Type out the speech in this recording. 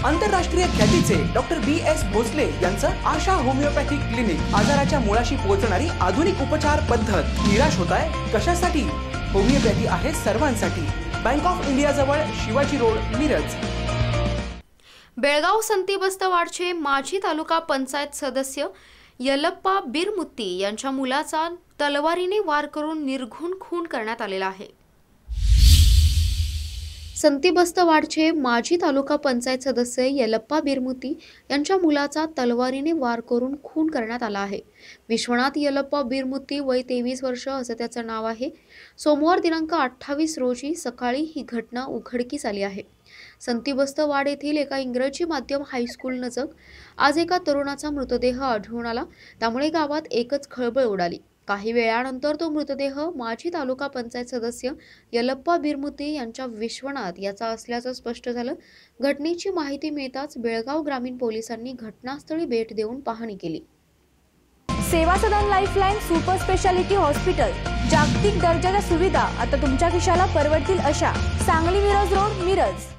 आंतरराष्ट्रीय ख्यातीचे doctor BS Bhosale यांचं आशा होमिओपॅथिक क्लिनिक आजाराच्या मुळाशी पोहोचणारी आधुनिक उपचार पद्धत। निराश होताय कशासाठी? होमिओपॅथी आहे सर्वांसाठी। बँक ऑफ इंडिया जवळ शिवाजी रोड, मिरज। बेळगाव संतीबस्तवाडचे माजी तालुका पंचायत सदस्य यल्लप्पा बिरमुत्ती यांच्या मुलाचा तलवारीने वार करून निर्घृण खून करण्यात आलेला आहे। संतीबस्तवाडचे माजी तालुका पंचायत सदस्य यल्लप्पा बिरमुत्ती यांच्या मुलाचा तलवारीने वार करून खून करण्यात आला आहे। विश्वनाथ यल्लप्पा बिरमुत्ती वय 23 वर्ष असं त्याचं नाव आहे। सोमवार दिनांक 28 रोजी सकाळी ही घटना उघडकीस आली आहे। संतीबस्तवाड येथील एका इंग्रजी माध्यम हायस्कूल नजीक आज एका तरुणाचा मृतदेह आढळून आला, त्यामुळे गावात एकच खळबळ उडाली। काही वेळानंतर तो मृतदेह माजी तालुका पंचायत सदस्य यल्लप्पा बिरमुत्ती यांच्या विश्वनाथ याचा असल्याचं स्पष्ट झालं। घटनेची माहिती मिळताच बेळगाव ग्रामीण पोलिसांनी घटनास्थळी भेट देऊन पाहणी केली। सेवा सदन लाईफलाईन सुपर स्पेशालिटी हॉस्पिटल, जागतिक दर्जाच्या सुविधा आता तुमच्या खिशाला परवडतील अशा। सांगली मिरज रोड, मिरज।